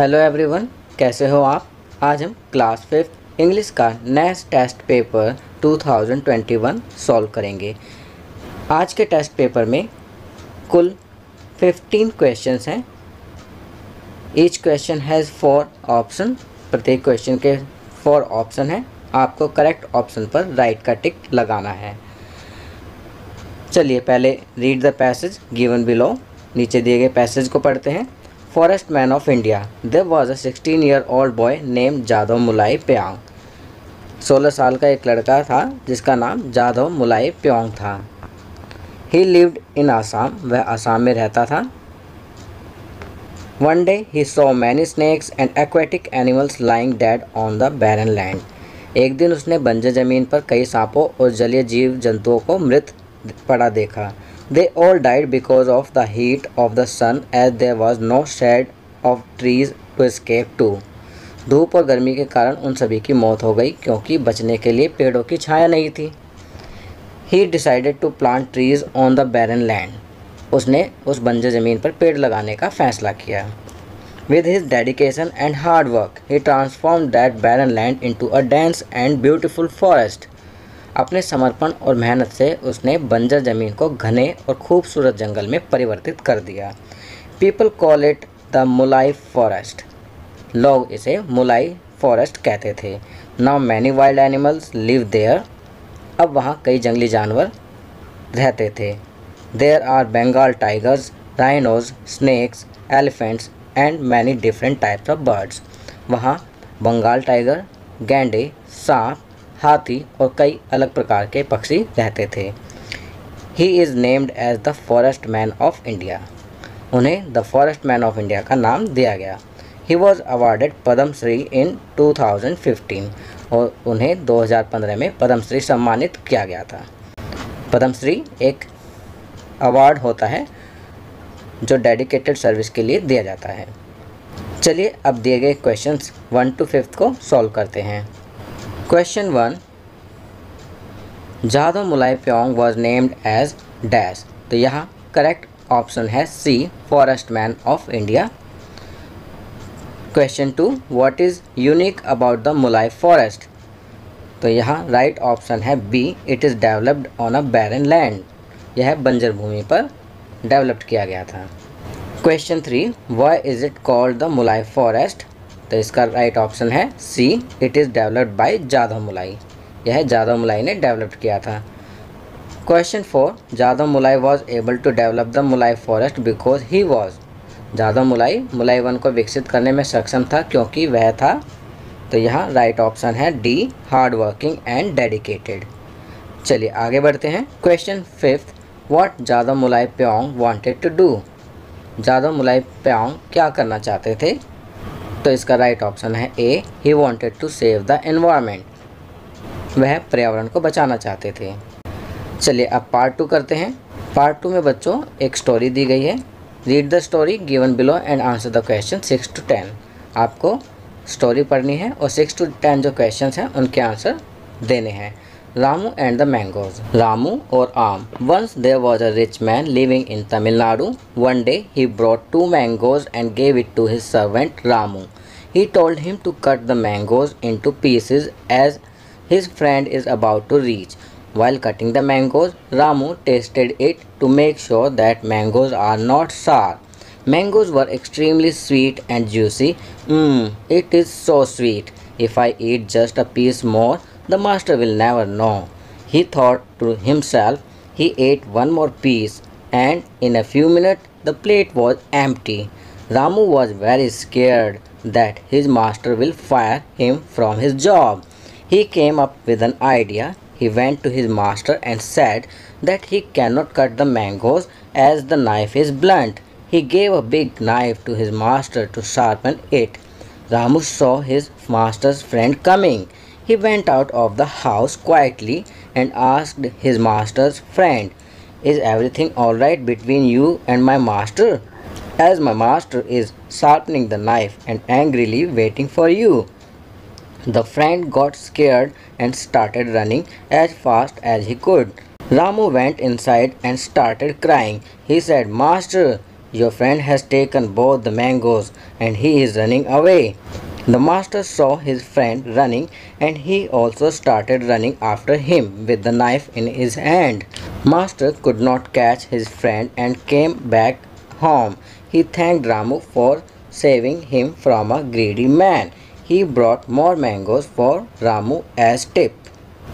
Hello everyone, कैसे हो आप। आज हम क्लास 5 इंग्लिश का नेक्स्ट टेस्ट पेपर 2021 सॉल्व करेंगे। आज के टेस्ट पेपर में कुल 15 क्वेश्चंस हैं। Each question has 4 option. प्रत्येक क्वेश्चन के 4 ऑप्शन हैं। आपको करेक्ट ऑप्शन पर राइट का टिक लगाना है। चलिए पहले read the passage given below. नीचे दिए गए पैसेज को पढ़ते हैं। Forest man of India, there was a 16-year-old boy name Jadav मुलाई प्यांग। 16 साल का एक लड़का था जिसका नाम जादव मुलाई प्यांग था। ही लिव्ड इन आसाम, वह आसाम में रहता था। One day he saw many snakes and aquatic animals lying dead on the barren land. एक दिन उसने बंजर ज़मीन पर कई सांपों और जलीय जीव जंतुओं को मृत पड़ा देखा। They all died because of the heat of the sun as there was no shade of trees to escape to. धूप और गर्मी के कारण उन सभी की मौत हो गई क्योंकि बचने के लिए पेड़ों की छाया नहीं थी। He decided to plant trees on the barren land. उसने उस बंजर ज़मीन पर पेड़ लगाने का फैसला किया। With his dedication and hard work, he transformed that barren land into a dense and beautiful forest. अपने समर्पण और मेहनत से उसने बंजर ज़मीन को घने और खूबसूरत जंगल में परिवर्तित कर दिया। पीपल कॉल इट द मुलाई फॉरेस्ट। लोग इसे मुलाई फॉरेस्ट कहते थे। Now many wild animals live there. अब वहाँ कई जंगली जानवर रहते थे। There are Bengal tigers, rhinos, snakes, elephants and many different types of birds. वहाँ बंगाल टाइगर, गैंडे, सांप, हाथी और कई अलग प्रकार के पक्षी रहते थे। He is named as the forest man of India. उन्हें the forest man of India का नाम दिया गया। He was awarded Padma Shri in 2015 और उन्हें 2015 में पद्म श्री सम्मानित किया गया था। पद्म श्री एक अवार्ड होता है जो डेडिकेटेड सर्विस के लिए दिया जाता है। चलिए अब दिए गए क्वेश्चंस 1 to 5 को सॉल्व करते हैं। Question 1, जादव मुलाई Payeng was named as dash. तो यहाँ करेक्ट ऑप्शन है c, forest man of India. Question 2, what is unique about the मुलाई फॉरेस्ट। तो यहाँ राइट ऑप्शन है b, it is developed on a barren land. यह बंजर भूमि पर डेवलप्ड किया गया था। Question 3, why is it called the मुलाई फॉरेस्ट। तो इसका राइट ऑप्शन है c, it is developed by Jadav Molai. यह जादव मुलाई ने डेवलप्ड किया था। Question 4, Jadav Molai was able to develop the मुलाई forest because he was. Jadav Molai वन को विकसित करने में सक्षम था क्योंकि वह था। तो यहाँ राइट ऑप्शन है D, hard working and dedicated. चलिए आगे बढ़ते हैं। Question 5, व्हाट जादव मुलाई प्यांग वांटेड टू डू। जादव मुलाई प्यांग क्या करना चाहते थे। तो इसका राइट ऑप्शन है a, he wanted to save the environment. वह पर्यावरण को बचाना चाहते थे। चलिए अब पार्ट 2 करते हैं। पार्ट 2 में बच्चों एक स्टोरी दी गई है। Read the story given below and answer the question 6 to 10। आपको स्टोरी पढ़नी है और 6 to 10 जो क्वेश्चन हैं उनके आंसर देने हैं। Ramu and the mangoes. Ramu और आम। Once there was a rich man living in Tamil Nadu. One day he brought 2 mangoes and gave it to his servant Ramu. He told him to cut the mangoes into pieces as his friend is about to reach. While cutting the mangoes, Ramu tasted it to make sure that mangoes are not sour. Mangoes were extremely sweet and juicy. It is so sweet. If I eat just a piece more, the master will never know. He thought to himself. He ate one more piece, and in a few minutes, the plate was empty. Ramu was very scared that his master will fire him from his job. He came up with an idea. He went to his master and said that he cannot cut the mangoes as the knife is blunt. He gave a big knife to his master to sharpen it. Ramu saw his master's friend coming. He went out of the house quietly and asked his master's friend, "Is everything all right between you and my master? As my master is sharpening the knife and angrily waiting for you." The friend got scared and started running as fast as he could. Ramu went inside and started crying. He said, "Master, your friend has taken both the mangoes and he is running away. The master saw his friend running and he also started running after him with the knife in his hand. Master could not catch his friend and came back home. He thanked Ramu for saving him from a greedy man. He brought more mangoes for Ramu as tip.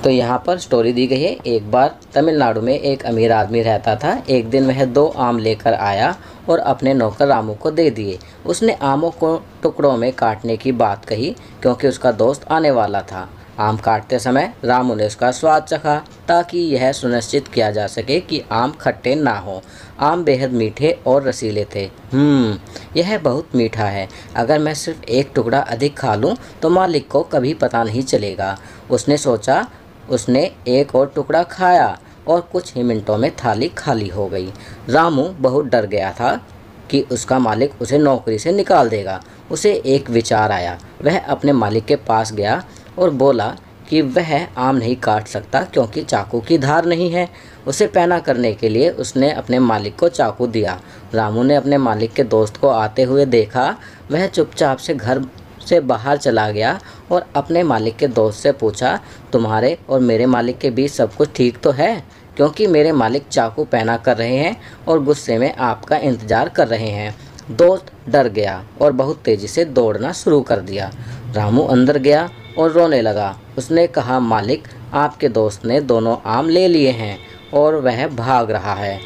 तो यहाँ पर story दी गई है। एक बार तमिलनाडु में एक अमीर आदमी रहता था। एक दिन वह 2 आम लेकर आया और अपने नौकर रामू को दे दिए। उसने आमों को टुकड़ों में काटने की बात कही क्योंकि उसका दोस्त आने वाला था। आम काटते समय रामू ने उसका स्वाद चखा ताकि यह सुनिश्चित किया जा सके कि आम खट्टे ना हो। आम बेहद मीठे और रसीले थे। यह बहुत मीठा है। अगर मैं सिर्फ एक टुकड़ा अधिक खा लूँ तो मालिक को कभी पता नहीं चलेगा। उसने सोचा। उसने एक और टुकड़ा खाया और कुछ ही मिनटों में थाली खाली हो गई। रामू बहुत डर गया था कि उसका मालिक उसे नौकरी से निकाल देगा। उसे एक विचार आया। वह अपने मालिक के पास गया और बोला कि वह आम नहीं काट सकता क्योंकि चाकू की धार नहीं है। उसे पैना करने के लिए उसने अपने मालिक को चाकू दिया। रामू ने अपने मालिक के दोस्त को आते हुए देखा। वह चुपचाप से घर से बाहर चला गया और अपने मालिक के दोस्त से पूछा, तुम्हारे और मेरे मालिक के बीच सब कुछ ठीक तो है? क्योंकि मेरे मालिक चाकू पैना कर रहे हैं और गुस्से में आपका इंतज़ार कर रहे हैं। दोस्त डर गया और बहुत तेज़ी से दौड़ना शुरू कर दिया। रामू अंदर गया और रोने लगा। उसने कहा, मालिक, आपके दोस्त ने दोनों आम ले लिए हैं और वह भाग रहा है।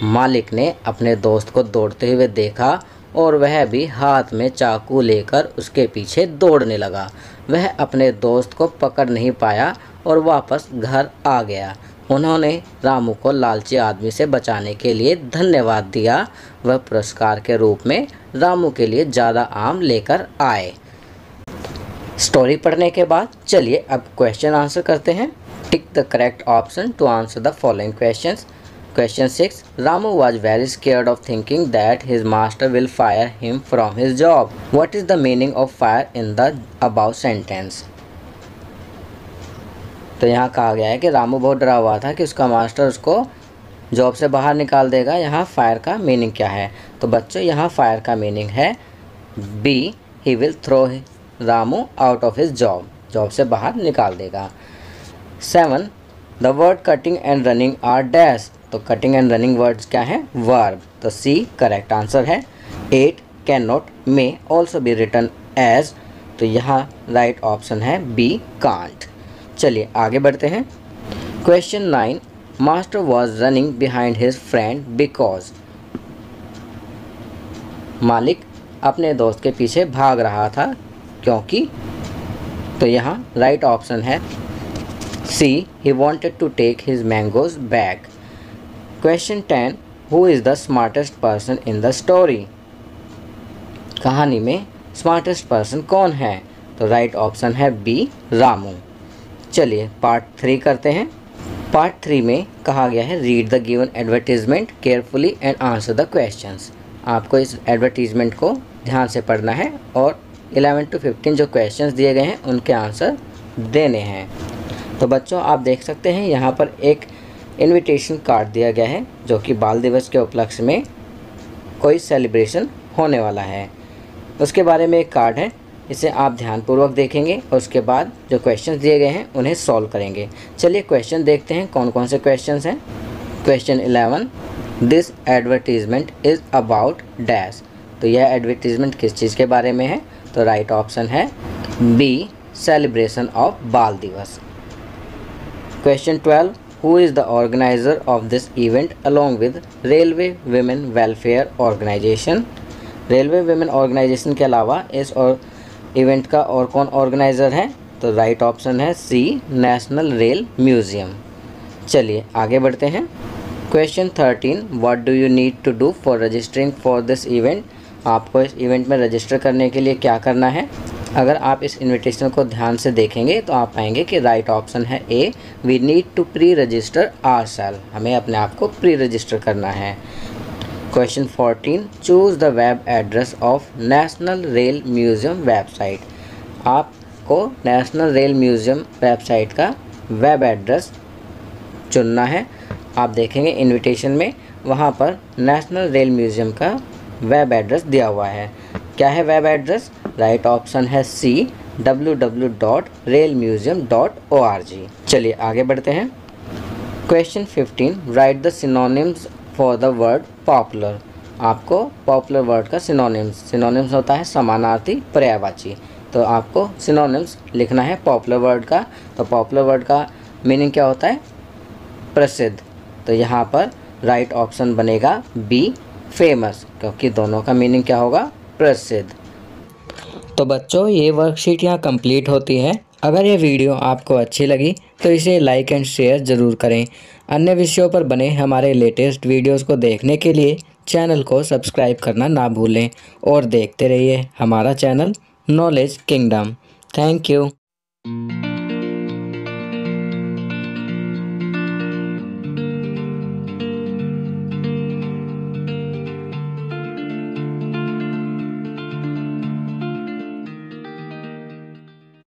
मालिक ने अपने दोस्त को दौड़ते हुए देखा और वह भी हाथ में चाकू लेकर उसके पीछे दौड़ने लगा। वह अपने दोस्त को पकड़ नहीं पाया और वापस घर आ गया। उन्होंने रामू को लालची आदमी से बचाने के लिए धन्यवाद दिया। वह पुरस्कार के रूप में रामू के लिए ज़्यादा आम लेकर आए। स्टोरी पढ़ने के बाद चलिए अब क्वेश्चन आंसर करते हैं। Tick the correct option to answer the following questions. Question 6. Ramu was very scared of thinking that his master will fire him from his job. What is the meaning of fire in the above sentence? तो यहाँ कहा गया है कि रामू बहुत डरा हुआ था कि उसका मास्टर उसको जॉब से बाहर निकाल देगा। यहाँ फायर का मीनिंग क्या है? तो बच्चों यहाँ फायर का मीनिंग है B. He will throw Ramu out of his job. Job से बाहर निकाल देगा। 7. The word cutting and running are dash. तो कटिंग एंड रनिंग वर्ड्स क्या हैं? वर्ब। तो सी करेक्ट आंसर है। 8. Can not may also be written as. तो यहाँ राइट ऑप्शन है बी कांट। चलिए आगे बढ़ते हैं। Question 9. Master was running behind his friend because. मालिक अपने दोस्त के पीछे भाग रहा था क्योंकि। तो यहाँ राइट ऑप्शन है c he wanted to take his mangoes back. Question 10. Who is the smartest person in the story? कहानी में स्मार्टेस्ट पर्सन कौन है? तो राइट ऑप्शन है बी रामू। चलिए पार्ट 3 करते हैं। पार्ट 3 में कहा गया है read the given advertisement carefully and answer the questions. आपको इस एडवर्टीजमेंट को ध्यान से पढ़ना है और 11 to 15 जो क्वेश्चंस दिए गए हैं उनके आंसर देने हैं। तो बच्चों आप देख सकते हैं यहाँ पर एक इनविटेशन कार्ड दिया गया है जो कि बाल दिवस के उपलक्ष्य में कोई सेलिब्रेशन होने वाला है। उसके बारे में एक कार्ड है। इसे आप ध्यानपूर्वक देखेंगे और उसके बाद जो क्वेश्चंस दिए गए हैं उन्हें सॉल्व करेंगे। चलिए क्वेश्चन देखते हैं कौन कौन से क्वेश्चंस हैं। Question 11. This advertisement is about dash. तो यह एडवर्टीजमेंट किस चीज़ के बारे में है? तो राइट ऑप्शन है बी सेलिब्रेशन ऑफ बाल दिवस। Question 12. Who is the organizer of this event along with Railway Women Welfare Organization? Railway women organisation के अलावा इस और इवेंट का और कौन ऑर्गेनाइज़र है? तो राइट ऑप्शन है सी नेशनल रेल म्यूज़ियम। चलिए आगे बढ़ते हैं। Question 13. What do you need to do for registering for this event? आपको इस इवेंट में रजिस्टर करने के लिए क्या करना है? अगर आप इस इनविटेशन को ध्यान से देखेंगे तो आप पाएंगे कि राइट ऑप्शन है A we need to pre register ourself. हमें अपने आप को प्री रजिस्टर करना है। Question 14. Choose the web address of national rail museum website. आपको नेशनल रेल म्यूज़ियम वेबसाइट का वेब एड्रेस चुनना है। आप देखेंगे इनविटेशन में वहाँ पर नेशनल रेल म्यूज़ियम का वेब एड्रेस दिया हुआ है। क्या है वेब एड्रेस? राइट ऑप्शन है सी, www.railmuseum.org। चलिए आगे बढ़ते हैं। Question 15, right the synonyms for the word popular. आपको पॉपुलर वर्ड का सिनोनिम्स होता है समानार्थी, पर्यायवाची। तो आपको सिनोनिम्स लिखना है पॉपुलर वर्ड का। तो पॉपुलर वर्ड का मीनिंग क्या होता है? प्रसिद्ध। तो यहाँ पर राइट ऑप्शन बनेगा बी, फेमस, क्योंकि दोनों का मीनिंग क्या होगा? प्रसिद्ध। तो बच्चों, ये वर्कशीट यहाँ कंप्लीट होती है। अगर ये वीडियो आपको अच्छी लगी तो इसे लाइक एंड शेयर ज़रूर करें। अन्य विषयों पर बने हमारे लेटेस्ट वीडियोस को देखने के लिए चैनल को सब्सक्राइब करना ना भूलें और देखते रहिए हमारा channel knowledge kingdom. Thank you.